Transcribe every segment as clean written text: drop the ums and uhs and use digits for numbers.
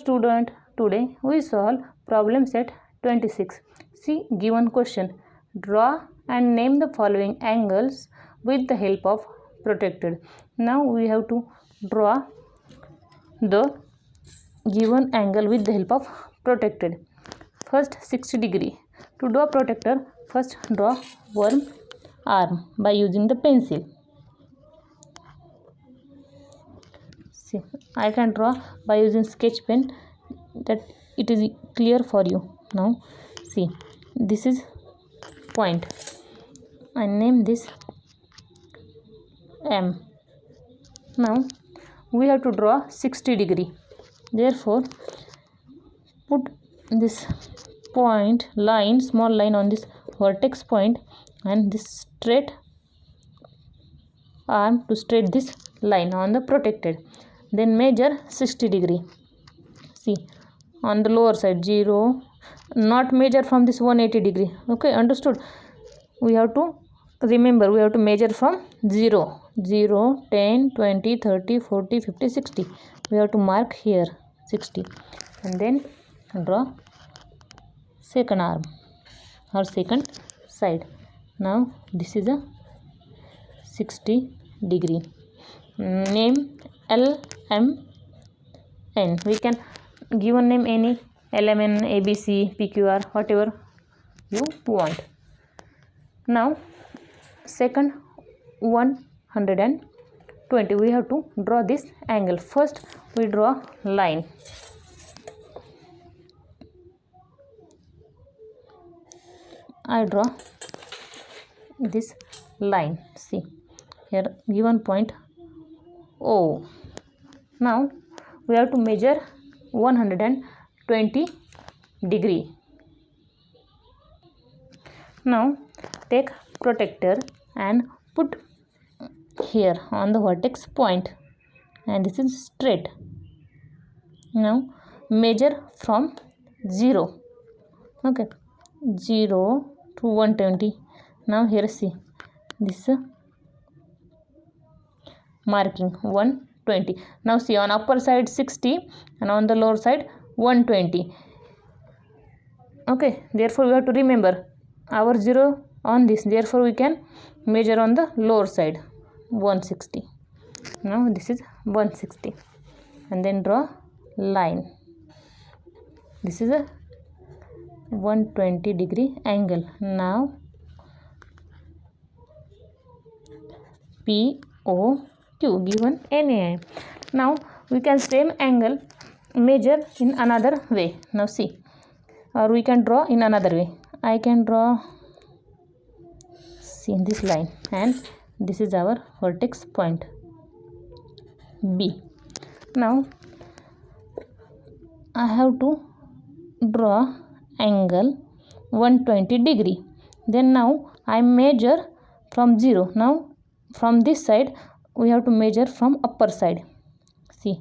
student, today we solve problem set 26. See given question. Draw and name the following angles with the help of protractor. Now we have to draw the given angle with the help of protractor. First 60 degree. To draw protractor, first draw one arm by using the pencil. See, I can draw by using sketch pen, that it is clear for you. Now see, this is point. I name this M. Now we have to draw 60 degree. Therefore put this point line, small line on this vertex point, and this straight arm to straight this line on the protected. Then measure 60 degree. See, on the lower side 0, not measure from this 180 degree. Okay, understood? We have to remember, we have to measure from 0, 0, 10, 20, 30, 40, 50, 60. We have to mark here 60, and then draw second arm or second side. Now this is a 60 degree. Name LMN. We can give a name any, LMN, ABC, PQR, whatever you want. Now second 120, we have to draw this angle. First we draw line. I draw this line. See, here given point O. Now we have to measure 120 degree. Now take protractor and put here on the vertex point, and this is straight. Now measure from 0. Okay, 0 to 120. Now here see, this marking 120. Now see, on upper side 60 and on the lower side 120. Okay, therefore we have to remember our 0 on this, therefore we can measure on the lower side 160. Now this is 160, and then draw line. This is a 120 degree angle. Now POQ, given any. Now we can same angle measure in another way. Now see, or we can draw in another way. I can draw, see, this line, and this is our vertex point B. Now I have to draw angle 120 degree. Then now I measure from 0. Now from this side we have to measure from upper side. See,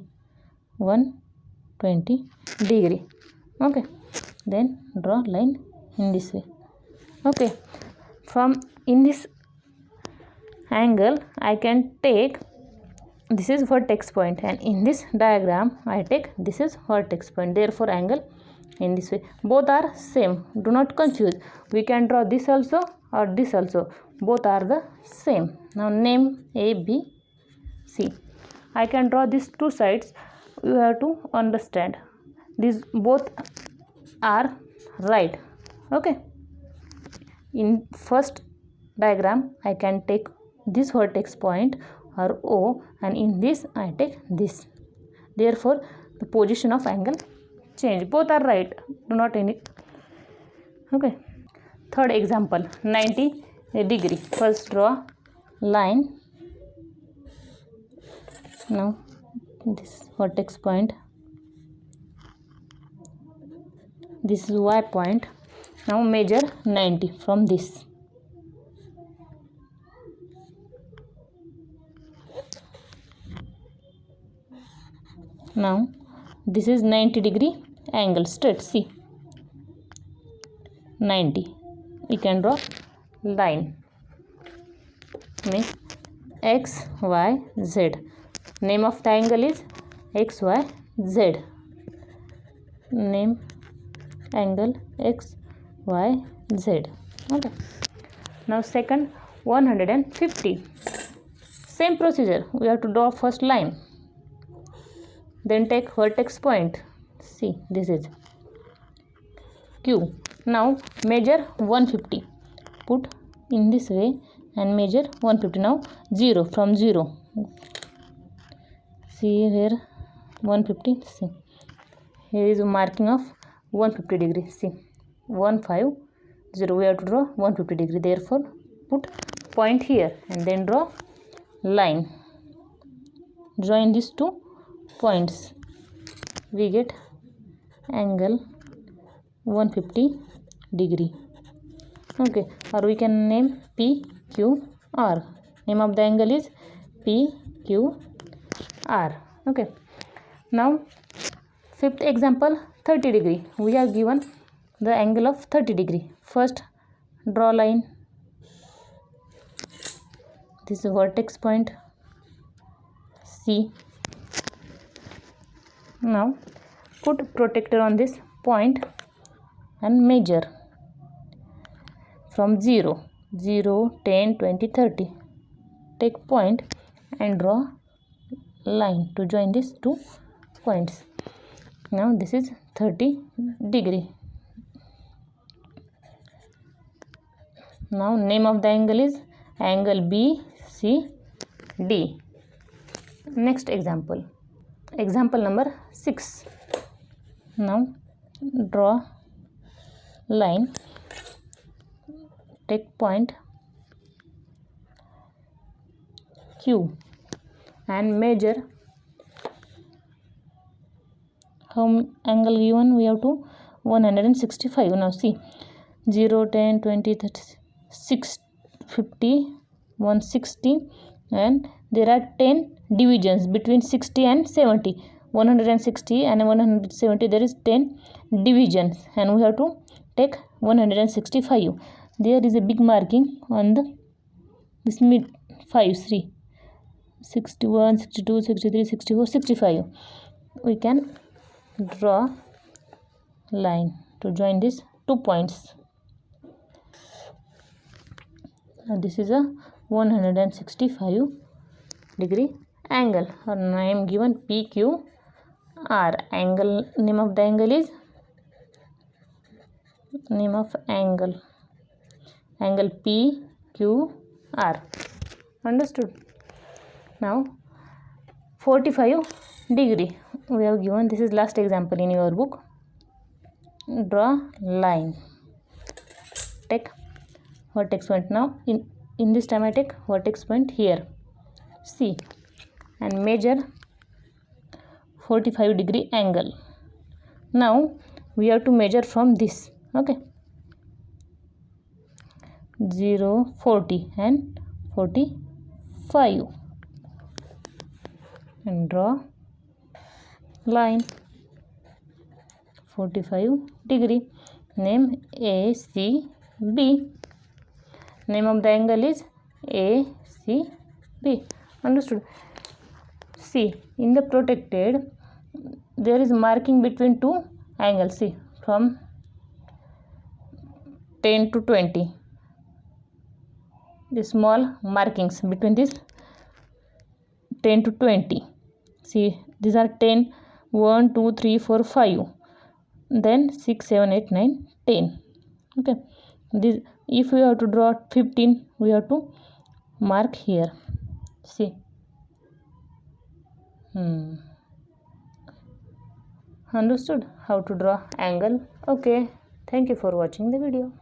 120 degree. Okay, then draw line in this way. Okay, from in this angle I can take, this is vertex point, and in this diagram I take, this is vertex point. Therefore angle in this way. Both are same, do not confuse. We can draw this also or this also, both are the same. Now name A, B, C. I can draw these two sides. You have to understand, these both are right. Okay, in first diagram I can take this vertex point or O, and in this I take this. Therefore the position of angle change. Both are right, do not any. Okay, third example, 90 degree. First draw line. Now this vertex point, this is Y point. Now measure 90 from this. Now this is 90 degree angle straight. See, 90. We can draw line, means X, Y, Z. Name of triangle is X, Y, Z. name angle x y z. Okay, now second 150. Same procedure, we have to draw first line, then take vertex point. See, this is q. Now measure 150, put in this way and measure 150. Now 0, from 0, see here 150. See, here is a marking of 150 degree. See, 150, we have to draw 150 degree. Therefore put point here and then draw line. Join these two points, we get angle 150 degree. Okay, or we can name PQR. Name of the angle is PQR. Okay, now fifth example, 30 degree. We are given the angle of 30 degree. First draw line. This is vertex point C. Now put protractor on this point and measure from 0, 10, 20, 30. Take point and draw line to join these two points. Now this is 30 degree. Now name of the angle is angle BCD. Next example, example number 6. Now draw line, take point Q and measure. How angle given? We have to 165. Now see, 0, 10, 20, 30, 6, 50, 160, and there are 10 divisions between 60 and 70. 160 and 170, there is 10 divisions and we have to take 165. There is a big marking on the this mid 5, 3, 61, 62, 63, 64, 65. We can draw line to join these two points. Now this is a 165 degree angle. Or name given PQR. Angle, name of the angle is angle PQR. Understood? Now 45 degree we have given. This is last example in your book. Draw line, take vertex point. Now in this time I take vertex point here, C, and measure 45 degree angle. Now we have to measure from this. Okay, 0, 40 and 45 and draw line 45 degree. Name ACB. Name of the angle is ACB. Understood? See, in the protected there is marking between two angles. See, from 10 to 20. The small markings between this 10 to 20. See, these are 10, 1, 2, 3, 4, 5. Then 6, 7, 8, 9, 10. Okay. This, if we have to draw 15, we have to mark here. See. Understood how to draw angle? Okay. Thank you for watching the video.